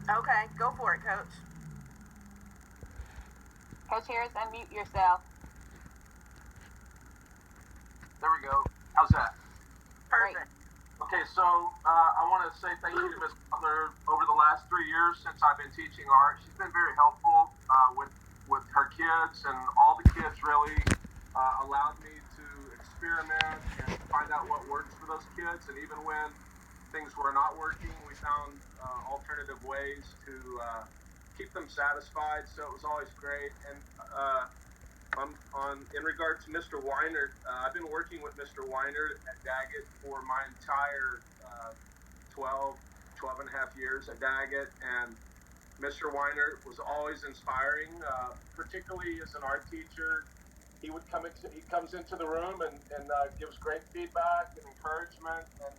Okay, go for it, Coach. Coach Harris, unmute yourself. There we go. How's that? Perfect. Okay, so I want to say thank you to Ms. Butler. Over the last 3 years since I've been teaching art, she's been very helpful with her kids, and all the kids really allowed me to experiment and find out what works for those kids. And even when things were not working, we found alternative ways to keep them satisfied. So it was always great. And in regard to Mr. Weiner, I've been working with Mr. Weiner at Daggett for my entire 12 and a half years at Daggett, and Mr. Weiner was always inspiring, particularly as an art teacher. He comes into the room and gives great feedback and encouragement, and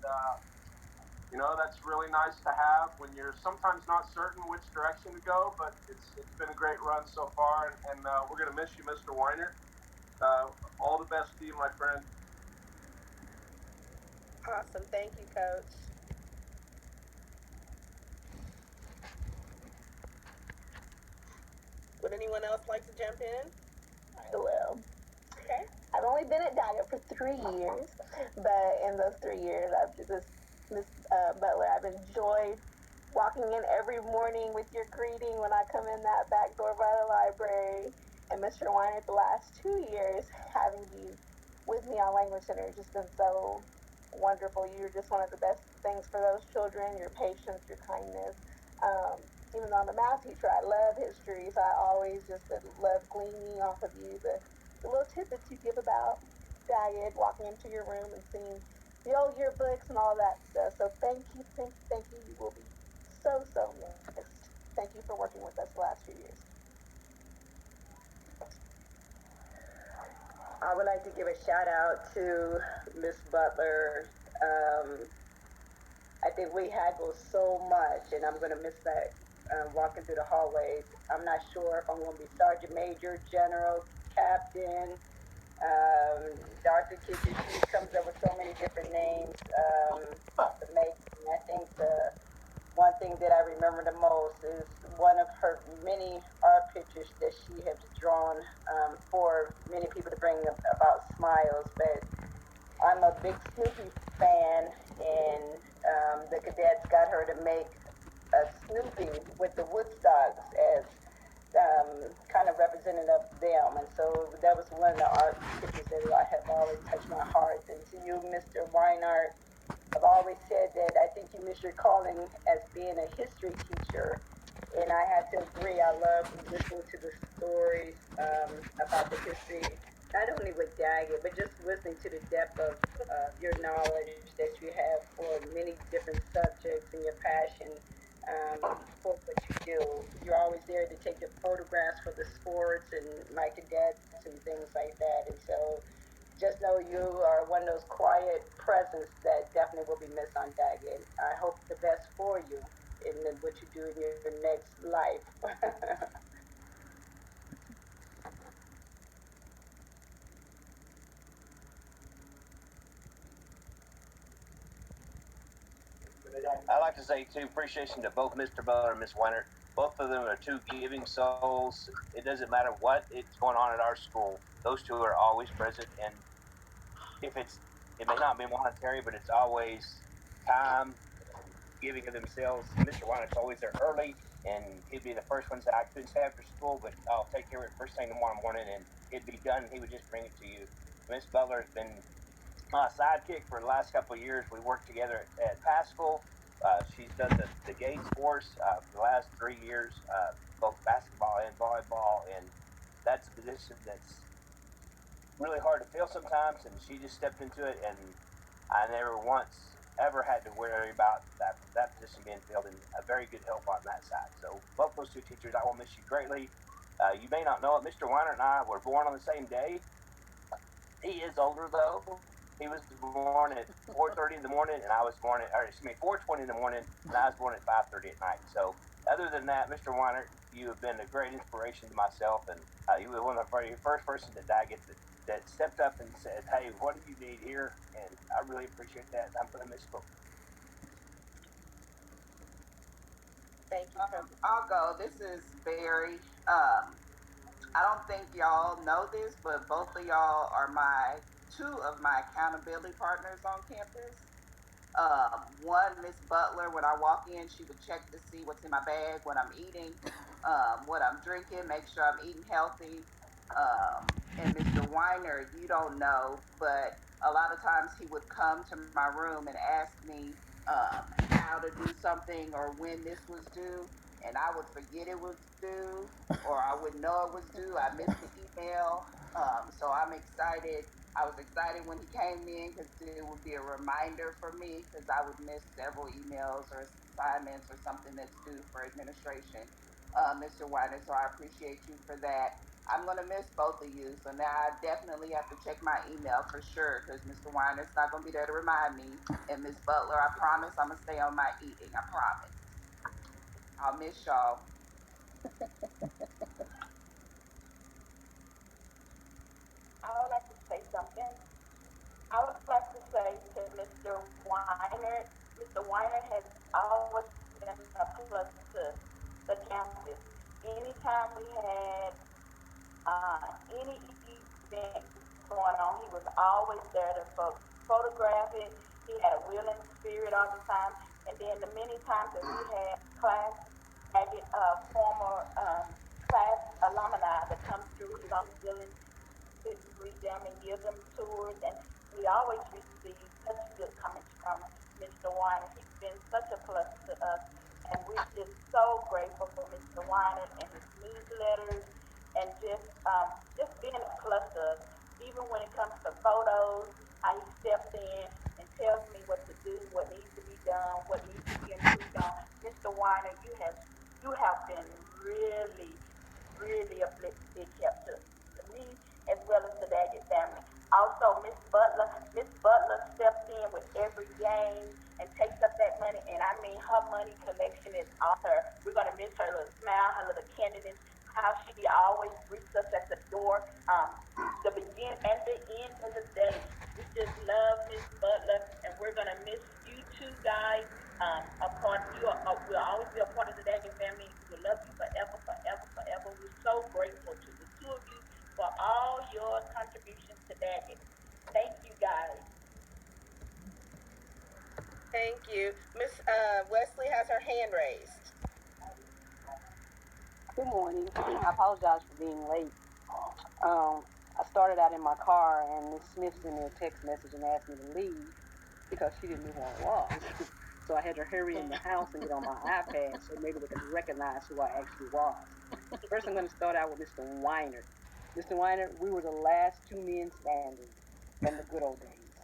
that's really nice to have when you're sometimes not certain which direction to go. But it's been a great run so far, and we're going to miss you, Mr. Weiner. All the best to you, my friend. Awesome. Thank you, Coach. Would anyone else like to jump in? I will. Okay. I've only been at Daggett for 3 years, but in those 3 years, Miss Butler, I've enjoyed walking in every morning with your greeting when I come in that back door by the library. And Mr. Weiner, the last 2 years, having you with me on Language Center has just been so wonderful. You're just one of the best things for those children, your patience, your kindness. Even though I'm a math teacher, I love history, so I always just love gleaning off of you the little tidbits you give about Daggett, walking into your room and seeing the old yearbooks and all that stuff. So thank you, thank you, thank you. You will be so missed. Thank you for working with us the last few years. I would like to give a shout out to Miss Butler. I think we haggled so much, and I'm going to miss that walking through the hallways. I'm not sure if I'm going to be Sergeant Major, General, Captain, Dr. Kitchen. She comes up with so many different names. I think the one thing that I remember the most is one of her many art pictures that she has drawn for many people to bring about smiles. But I'm a big Snoopy fan, and the cadets got her to make a Snoopy with the Woodstocks as kind of representative of them. And so that was one of the art pictures that I have always touched my heart. And to you, Mr. Weinart, I've always said that I think you miss your calling as being a history teacher. And I have to agree, I love listening to the stories about the history, not only with Daggett, but just listening to the depth of your knowledge that you have for many different subjects and your passion for what you do. You're always there to take the photographs for the sports and my cadets and things like that. And so just know you are one of those quiet presence that definitely will be missed on Daggett. I hope the best for you in what you do in your next life. I'd like to say too, appreciation to both Mr. Butler and Miss Weiner. Both of them are two giving souls. It doesn't matter what is going on at our school; those two are always present. And if it may not be monetary, but it's always time, giving of themselves. Mr. Weiner's always there early, and he'd be the first ones that I couldn't stay after school, but I'll take care of it first thing tomorrow morning, and it'd be done. And he would just bring it to you. Miss Butler has been my sidekick for the last couple of years. We worked together at Pascal. She's done the Gates course for the last 3 years, both basketball and volleyball, and that's a position that's really hard to fill sometimes. And she just stepped into it, and I never once ever had to worry about that position being filled, and a very good help on that side. So both those two teachers, I will miss you greatly. You may not know it, Mr. Weiner and I were born on the same day. He is older though. He was born at 4:30 in the morning, and I was born at, 4:20 in the morning, and I was born at 5:30 at night. So, other than that, Mr. Weiner, you have been a great inspiration to myself, and you were one of the very first person that I get that stepped up and said, "Hey, what do you need here?" And I really appreciate that. I'm going to miss you. Thank you, Coach. I'll go. This is Barry. I don't think y'all know this, but both of y'all are two of my accountability partners on campus. One, Miss Butler, when I walk in, she would check to see what's in my bag, what I'm eating, what I'm drinking, make sure I'm eating healthy. And Mr. Weiner, you don't know, but a lot of times he would come to my room and ask me how to do something or when this was due, and I would forget it was due, or I wouldn't know it was due. I missed the email. So I'm excited. I was excited when he came in because it would be a reminder for me because I would miss several emails or assignments or something that's due for administration, Mr. Weiner. So I appreciate you for that. I'm going to miss both of you. So now I definitely have to check my email for sure because Mr. Weiner's not going to be there to remind me. And Miss Butler, I promise I'm going to stay on my eating. I promise. I'll miss y'all. I would like to say something. I would like to say to Mr. Weiner, Mr. Weiner has always been a plus to the campus. Anytime we had any event going on, he was always there to photograph it. He had a willing spirit all the time. And then the many times that we had class, former class alumni that come through, he's always willing to greet them and give them tours. And we always receive such good comments from Mr. Weiner. He's been such a plus to us. And we're just so grateful for Mr. Weiner and his newsletters and just being a plus to us. Even when it comes to photos, how he steps in and tells me what to do, what needs to be done, what needs to be improved on. Mr. Weiner, you have been really, really a big help to me as well as the Daggett family. Also, Miss Butler steps in with every game and takes up that money, and I mean her money collection is on her. We're gonna miss her little smile, her little candidness, how she always greets us at the door. The beginning and the end of the day. We just love Miss Butler, and we're gonna miss you two guys. We'll always be a part of the Daggett family. We will love you forever, forever, forever. We're so grateful to the two of you for all your contributions to Daggett. Thank you guys. Thank you. Miss Wesley has her hand raised. Good morning. I apologize for being late. I started out in my car and Miss Smith sent me a text message and asked me to leave because she didn't know who I was. So I had to hurry in the house and get on my iPad so maybe they could recognize who I actually was. First, I'm going to start out with Mr. Weiner. Mr. Weiner, we were the last two men standing from the good old days.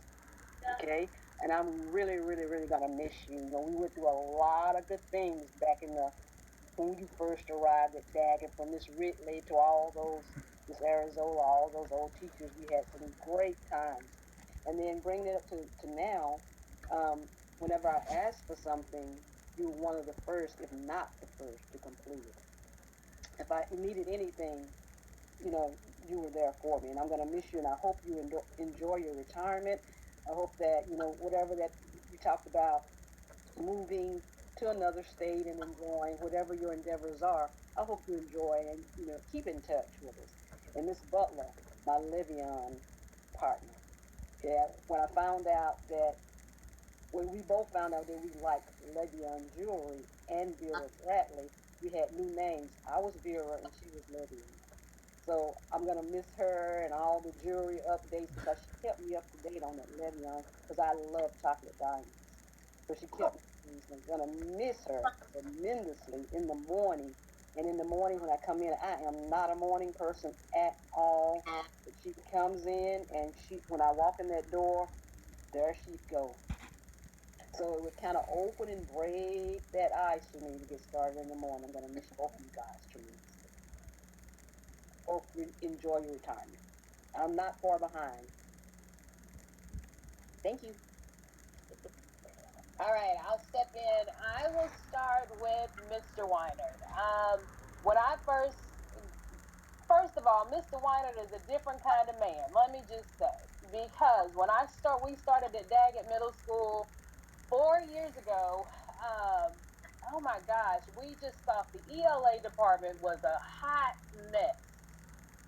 Okay? And I'm really, really, really going to miss you. You know, we went through a lot of good things back in the when you first arrived at Daggett, from Miss Ridley to all those, Miss Arizola, all those old teachers, we had some great times. And then bringing it up to now, whenever I asked for something, you were one of the first, if not the first, to complete it. If I needed anything, you know, you were there for me. And I'm going to miss you, and I hope you enjoy your retirement. I hope that, you know, whatever that you talked about, moving to another state and enjoying whatever your endeavors are, I hope you enjoy and, you know, keep in touch with us. And Miss Butler, my Levion partner, yeah, when we both found out that we liked Levion jewelry and Vera Bradley, we had new names. I was Vera and she was Levion. So I'm going to miss her and all the jewelry updates because she kept me up to date on that Levion because I love chocolate diamonds. So she kept me. I'm going to miss her tremendously in the morning. And in the morning when I come in, I am not a morning person at all. But she comes in and when I walk in that door, there she goes. So it would kind of open and break that ice for me to get started in the morning. I'm going to miss both of you guys tremendously. Hope you enjoy your retirement. I'm not far behind. Thank you. All right, I'll step in. I will start with Mr. Weiner. When I first of all, Mr. Weiner is a different kind of man. Let me just say, because when we started at Daggett Middle School 4 years ago. oh my gosh, we just thought the ELA department was a hot mess.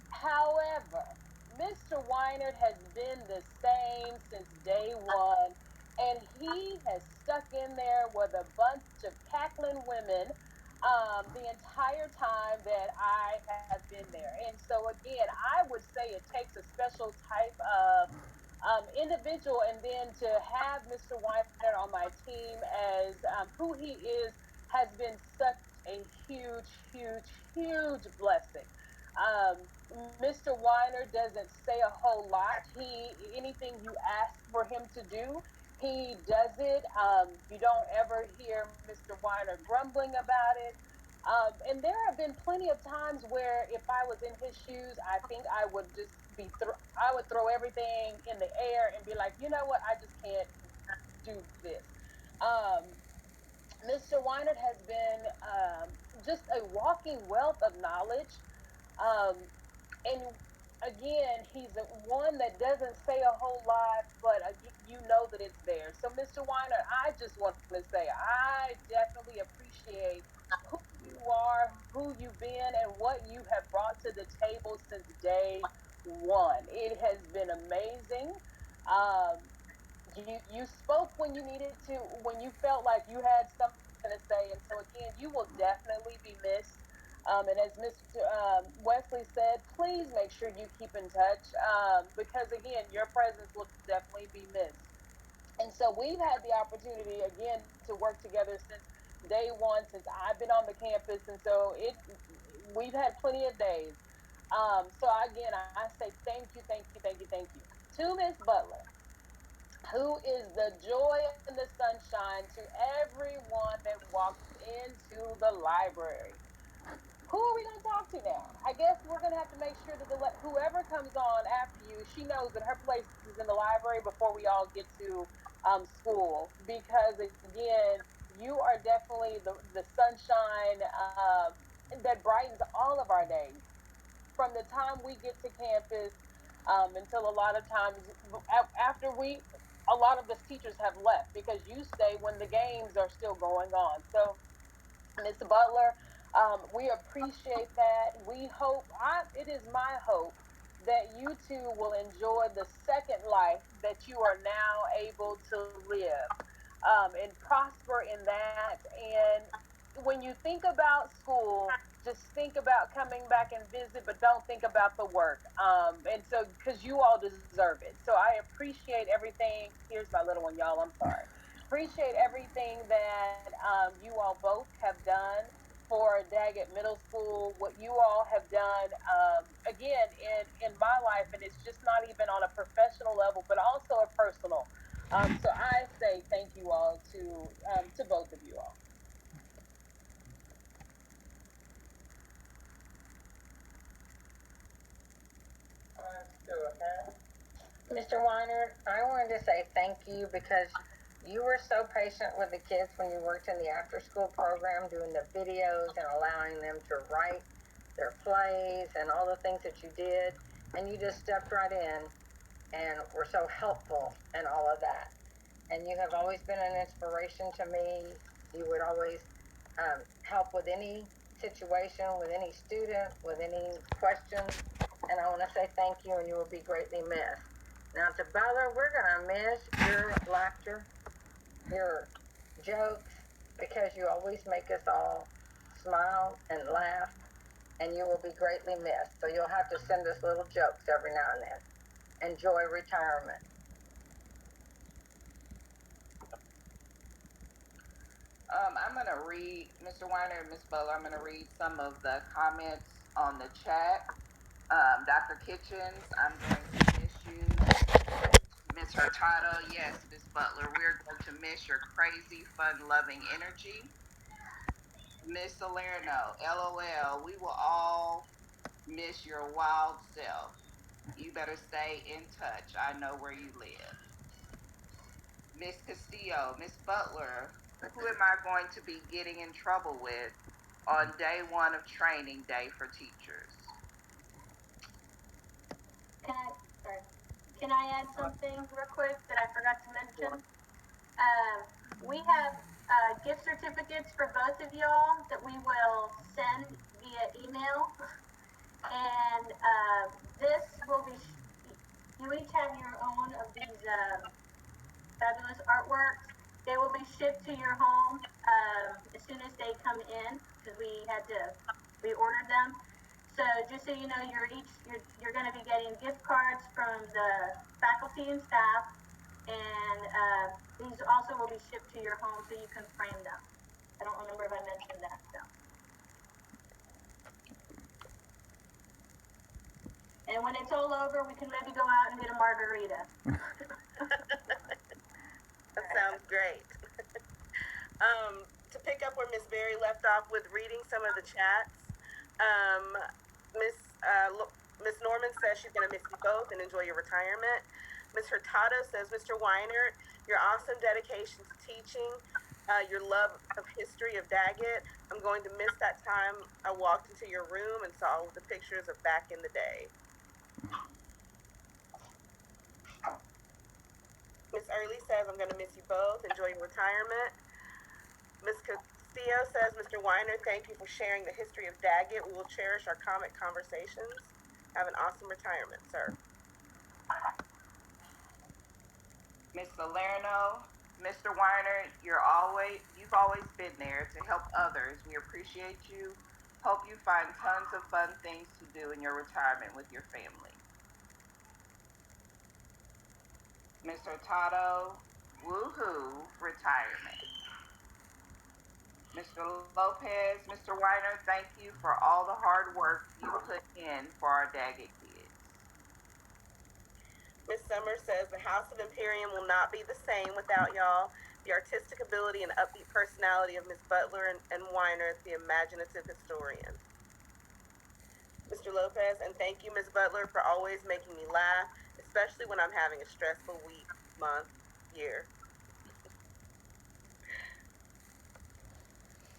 However, Mr. Weinert has been the same since day one, and he has stuck in there with a bunch of cackling women the entire time that I have been there. And so, again, I would say it takes a special type of individual, and then to have Mr. Weinert on my team as who he is has been such a huge, huge, huge blessing. Um, Mr. Weiner doesn't say a whole lot. Anything you ask for him to do, he does it. You don't ever hear Mr. Weiner grumbling about it. And there have been plenty of times where if I was in his shoes, I think I would just I would throw everything in the air and be like, you know what, I just can't do this. Um, Mr. Weinert has been just a walking wealth of knowledge. Um, and again, he's one that doesn't say a whole lot, but you know that it's there. So, Mr. Weiner, I just want to say I definitely appreciate who you are, who you've been, and what you have brought to the table since day one. It has been amazing. Um, you spoke when you needed to, when you felt like you had something to say, and so again, you will definitely be missed. And as Mr. Wesley said, please make sure you keep in touch because again, your presence will definitely be missed. And so we've had the opportunity again to work together since day one, since I've been on the campus, and so we've had plenty of days. So again, I say thank you, thank you, thank you, thank you to Miss Butler, who is the joy and the sunshine to everyone that walks into the library. Who are we going to talk to now? I guess we're going to have to make sure that whoever comes on after you, she knows that her place is in the library before we all get to school. Because again, you are definitely the sunshine that brightens all of our days. From the time we get to campus until a lot of times after a lot of us teachers have left because you stay when the games are still going on. So, Ms. Butler, we appreciate that. We hope, it is my hope that you two will enjoy the second life that you are now able to live and prosper in that. And when you think about school, just think about coming back and visit, but don't think about the work. And so, because you all deserve it. So I appreciate everything. Here's my little one, y'all. I'm sorry. Appreciate everything that you all both have done for Daggett Middle School, what you all have done, again, in my life, and it's just not even on a professional level, but also a personal. So I say thank you all to both of you all. Mr. Weiner, I wanted to say thank you because you were so patient with the kids when you worked in the after school program, doing the videos and allowing them to write their plays and all the things that you did. And you just stepped right in and were so helpful in all of that. And you have always been an inspiration to me. You would always help with any situation, with any student, with any questions. And I want to say thank you, and you will be greatly missed. Now, to Butler, we're going to miss your laughter, your jokes, because you always make us all smile and laugh, and you will be greatly missed. So you'll have to send us little jokes every now and then. Enjoy retirement. I'm gonna read, Mr. Weiner and Ms. Butler, I'm gonna read some of the comments on the chat. Dr. Kitchens, I'm going to miss you. Ms. Hurtado, yes, Ms. Butler, we're going to miss your crazy, fun-loving energy. Ms. Salerno, LOL, we will all miss your wild self. You better stay in touch. I know where you live. Miss Castillo, Miss Butler, who am I going to be getting in trouble with on day one of training day for teachers? Can I add something real quick that I forgot to mention? We have gift certificates for both of y'all that we will send via email. And this will be, you each have your own of these fabulous artworks. They will be shipped to your home as soon as they come in, because we had to reorder them. So just so you know, you're going to be getting gift cards from the faculty and staff, and these also will be shipped to your home so you can frame them. I don't remember if I mentioned that. So. And when it's all over, we can maybe go out and get a margarita. That sounds great. To pick up where Miss Berry left off with reading some of the chats, Miss Norman says she's going to miss you both and enjoy your retirement. Miss Hurtado says, Mr. Weiner, your awesome dedication to teaching, your love of history of Daggett. I'm going to miss that time I walked into your room and saw the pictures of back in the day. Miss Early says, I'm going to miss you both. Enjoy your retirement. Miss Castillo says, Mr. Weiner, thank you for sharing the history of Daggett. We will cherish our comic conversations. Have an awesome retirement, sir. Miss Salerno, Mr. Weiner, you've always been there to help others. We appreciate you. Hope you find tons of fun things to do in your retirement with your family. Miss Hurtado, woohoo, retirement. Mr. Lopez, Mr. Weiner, thank you for all the hard work you put in for our Daggett kids. Miss Summers says, the House of Imperium will not be the same without y'all. The artistic ability and upbeat personality of Miss Butler and Weiner, the imaginative historian. Mr. Lopez, and thank you, Miss Butler, for always making me laugh, especially when I'm having a stressful week, month, year.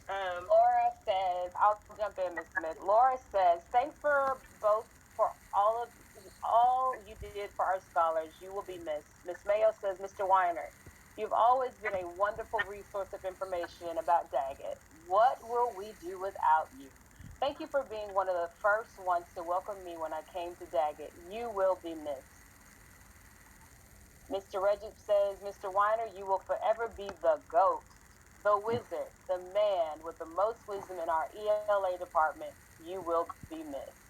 Laura says, I'll jump in, Ms. Smith. Laura says, thanks for all you did for our scholars. You will be missed. Ms. Mayo says, Mr. Weiner, you've always been a wonderful resource of information about Daggett. What will we do without you? Thank you for being one of the first ones to welcome me when I came to Daggett. You will be missed. Mr. Regip says, Mr. Weiner, you will forever be the GOAT, the wizard, the man with the most wisdom in our ELA department. You will be missed.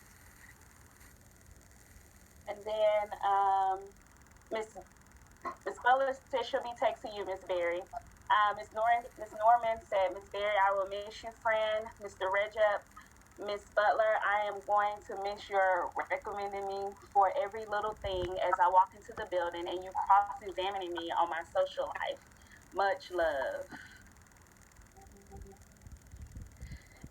And then Miss Butler said she'll be texting you, Miss Berry. Miss Norman said, Miss Berry, I will miss you, friend. Mr. Regep, Miss Butler, I am going to miss your recommending me for every little thing as I walk into the building and you cross-examining me on my social life. Much love.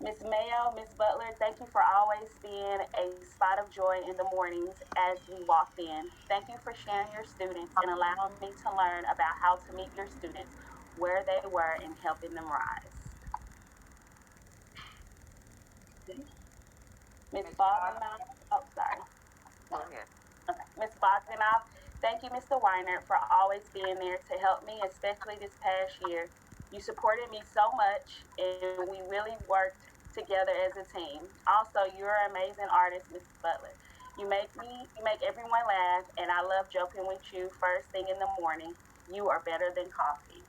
Miss Mayo, Miss Butler, thank you for always being a spot of joy in the mornings as we walked in. Thank you for sharing your students and allowing me to learn about how to meet your students, where they were, and helping them rise. Miss Bogdanoff, sorry. Go ahead. Okay. Miss Bogdanoff, thank you, Mr. Weiner, for always being there to help me, especially this past year. You supported me so much, and we really worked together as a team. Also, you're an amazing artist, Miss Butler. You make everyone laugh, and I love joking with you first thing in the morning. You are better than coffee.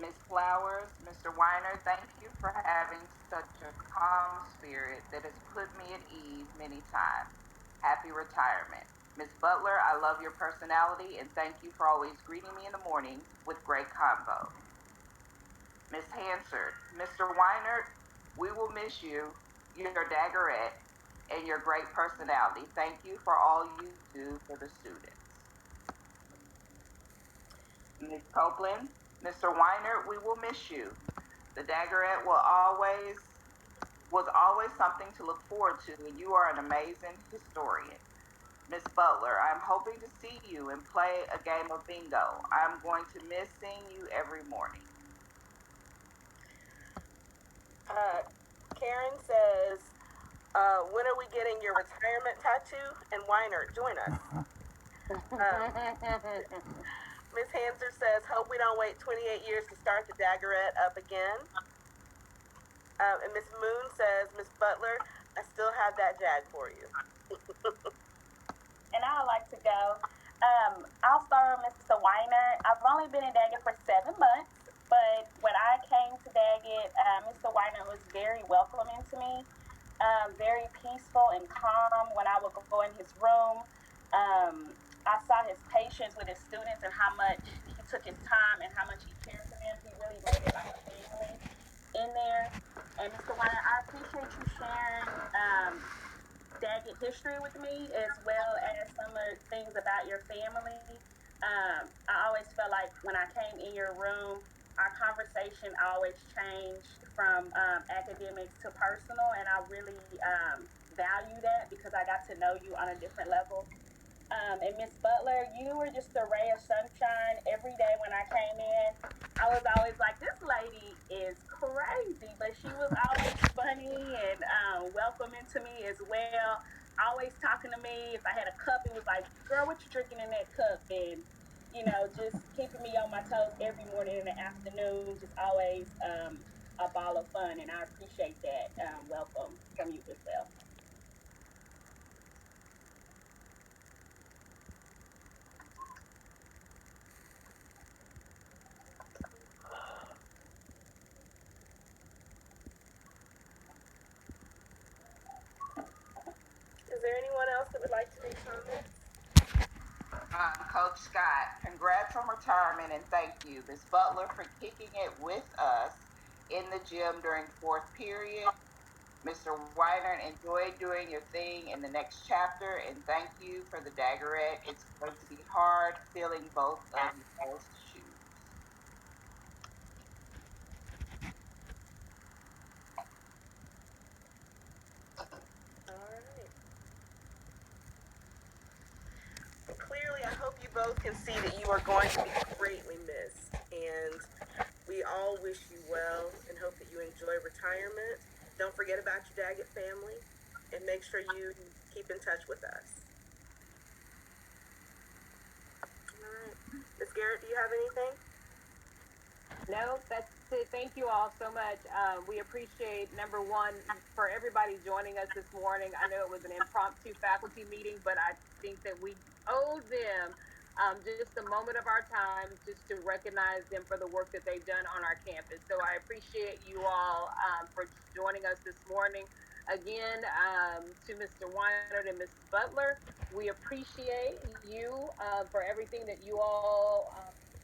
Miss Flowers, Mr. Weiner, thank you for having such a calm spirit that has put me at ease many times. Happy retirement. Miss Butler, I love your personality and thank you for always greeting me in the morning with great convo. Miss Hansard, Mr. Weiner, we will miss you, your Daggerette, and your great personality. Thank you for all you do for the students. Ms. Copeland, Mr. Weiner, we will miss you. The Daggerette was always something to look forward to, and you are an amazing historian. Miss Butler, I'm hoping to see you and play a game of bingo. I'm going to miss seeing you every morning. Karen says, when are we getting your retirement tattoo? And Weiner, join us. Ms. Hanser says, hope we don't wait 28 years to start the Daggeret up again. And Miss Moon says, Miss Butler, I still have that Jag for you. And I would like to go. I'll start with Mr. Weiner. I've only been in Daggett for 7 months, but when I came to Daggett, Mr. Weiner was very welcoming to me, very peaceful and calm when I would go in his room. I saw his patience with his students and how much he took his time and how much he cared for them. He really made it like a family in there. And Mr. Weiner, I appreciate you sharing Daggett history with me, as well as some of the things about your family. I always felt like when I came in your room, our conversation always changed from academics to personal, and I really value that because I got to know you on a different level. And Miss Butler, you were just a ray of sunshine every day when I came in. I was always like, this lady is crazy, but she was always funny and welcoming to me as well. Always talking to me. If I had a cup, it was like, girl, what you drinking in that cup? And, you know, just keeping me on my toes every morning and the afternoon. Just always a ball of fun, and I appreciate that welcome from you as well. Is there anyone else that would like to make comments? Coach Scott, congrats on retirement and thank you, Ms. Butler, for kicking it with us in the gym during 4th period. Mr. Weiner, enjoy doing your thing in the next chapter, and thank you for the Daggeret. It's going to be hard filling both of y'all's shoes. Clearly, I hope you both can see that you are going to be greatly missed, and we all wish you well and hope that you enjoy retirement. Don't forget about your Daggett family, and make sure you keep in touch with us. All right. Ms. Garrett, do you have anything? No, that's it. Thank you all so much. We appreciate, number one, for everybody joining us this morning. I know it was an impromptu faculty meeting, but I think that we owe them just a moment of our time just to recognize them for the work that they've done on our campus. So I appreciate you all for joining us this morning. Again, to Mr. Weiner and Ms. Butler, we appreciate you for everything that you all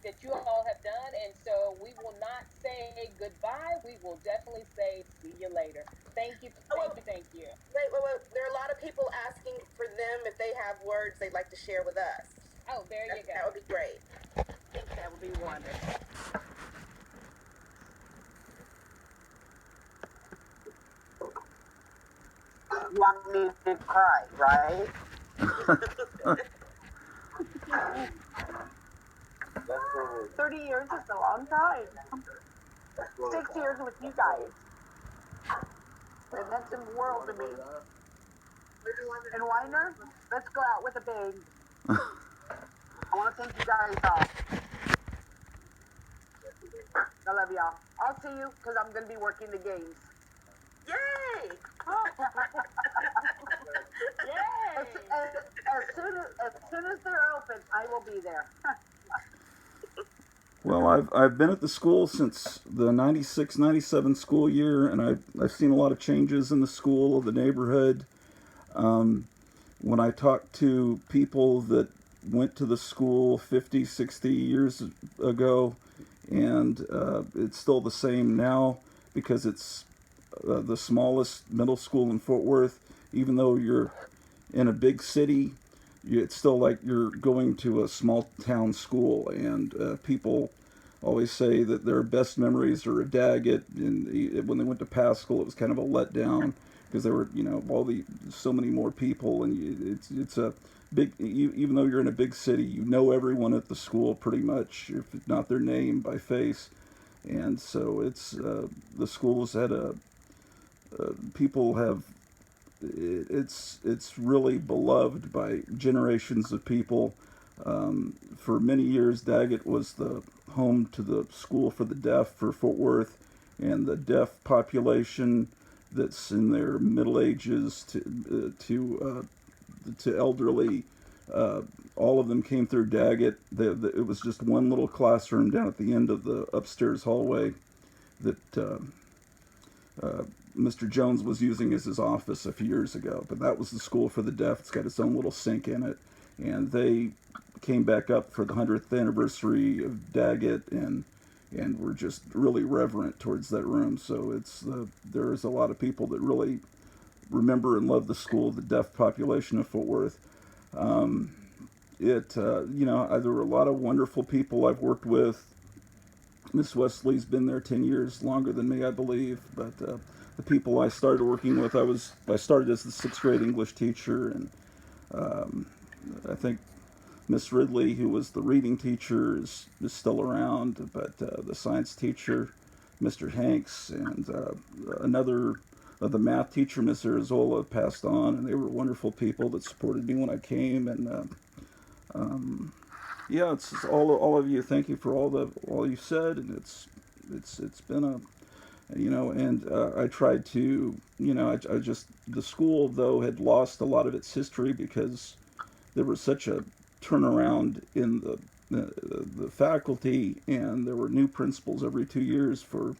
have done, and so we will not say goodbye. We will definitely say see you later. Thank you. Thank you. Wait. There are a lot of people asking for them if they have words they'd like to share with us. Oh, there you go. That would be great. That would be wonderful. You want me to cry, right? 30 years is a long time. 6 years with you guys. And that's the world to me. And Weiner, let's go out with a bang. I want to thank you guys all. I love y'all. I'll see you because I'm going to be working the games. Yay! Yay! As soon as they're open, I will be there. Well, I've been at the school since the 96-97 school year, and I've seen a lot of changes in the school, the neighborhood. When I talk to people that went to the school 50, 60 years ago, and it's still the same now because it's the smallest middle school in Fort Worth. Even though you're in a big city, it's still like you're going to a small town school, and people always say that their best memories are at Daggett, and when they went to Paschal, it was kind of a letdown because there were, so many more people, and it's a big, even though you're in a big city, you know everyone at the school pretty much, if not their name, by face, and so it's, the school's had people have, it's really beloved by generations of people. For many years, Daggett was the home to the School for the Deaf for Fort Worth, and the deaf population that's in their middle ages to elderly, all of them came through Daggett. It was just one little classroom down at the end of the upstairs hallway that Mr. Jones was using as his office a few years ago. But that was the School for the Deaf. It's got its own little sink in it. And they came back up for the 100th anniversary of Daggett, and were just really reverent towards that room. So there is a lot of people that really remember and love the school, the deaf population of Fort Worth. There were a lot of wonderful people I've worked with. Miss Wesley's been there 10 years, longer than me, I believe. But the people I started working with, I started as the 6th grade English teacher, and I think Miss Ridley, who was the reading teacher, is still around. But the science teacher, Mr. Hanks, and another the math teacher, Miss Arizola, passed on, and they were wonderful people that supported me when I came. And it's all of you. Thank you for all you said, and it's been I tried to, I just, the school though had lost a lot of its history because there was such a turnaround in the faculty, and there were new principals every 2 years for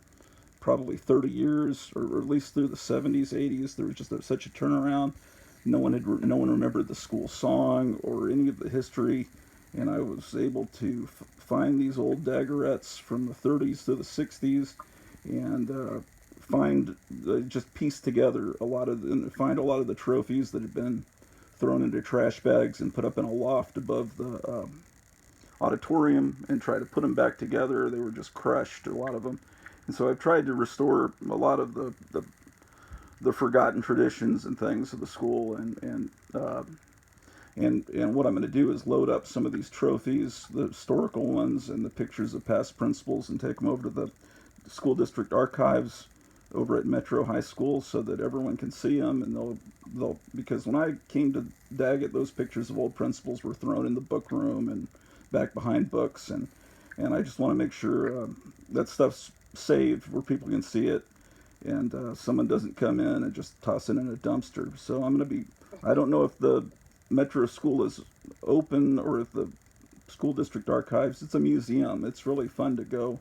probably 30 years, or at least through the 70s, 80s. There was just such a turnaround. No one remembered the school song or any of the history, and I was able to find these old daggerettes from the 30s to the 60s, and just piece together find a lot of the trophies that had been thrown into trash bags and put up in a loft above the auditorium, and try to put them back together. They were just crushed, a lot of them. And so I've tried to restore a lot of the forgotten traditions and things of the school, and what I'm going to do is load up some of these trophies, the historical ones, and the pictures of past principals, and take them over to the school district archives over at Metro High School so that everyone can see them. And they'll because when I came to Daggett, those pictures of old principals were thrown in the book room and back behind books, and I just want to make sure that stuff's saved where people can see it, and someone doesn't come in and just toss it in a dumpster. So I don't know if the Metro School is open or if the school district archives. It's a museum. It's really fun to go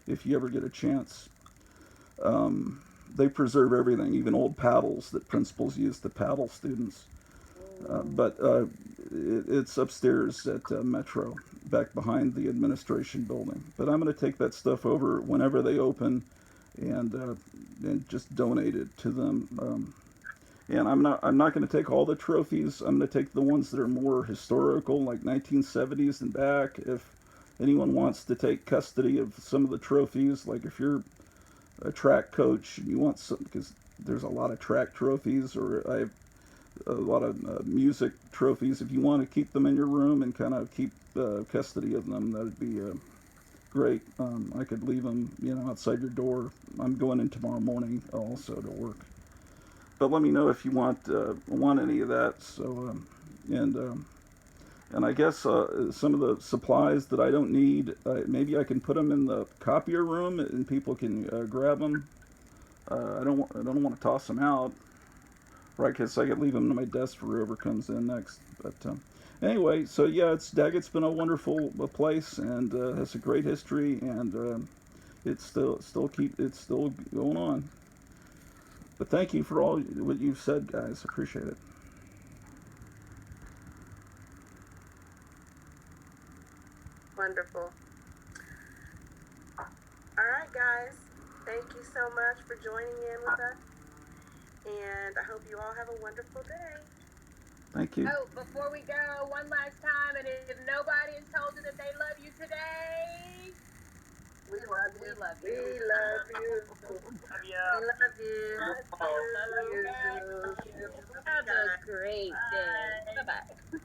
if you ever get a chance. They preserve everything, even old paddles that principals used to paddle students. But it's upstairs at Metro, back behind the administration building. But I'm going to take that stuff over whenever they open, and just donate it to them. And I'm not going to take all the trophies. I'm going to take the ones that are more historical, like 1970s and back. If anyone wants to take custody of some of the trophies, like if you're a track coach and you want some, because there's a lot of track trophies, or I have a lot of music trophies. If you want to keep them in your room and kind of keep custody of them, that'd be great. I could leave them, outside your door. I'm going in tomorrow morning also to work. But let me know if you want any of that. So and I guess some of the supplies that I don't need, maybe I can put them in the copier room and people can grab them. I don't want to toss them out, right? Because I could leave them to my desk for whoever comes in next. But anyway, so yeah, Daggett's been a wonderful place, and has a great history, and it's still going on. But thank you for all what you've said, guys. Appreciate it. Wonderful. All right, guys. Thank you so much for joining in with us. And I hope you all have a wonderful day. Thank you. Oh, before we go, one last time, and if nobody has told you that they love you today, we love you. We love you. We love you. Have a great day. Bye-bye.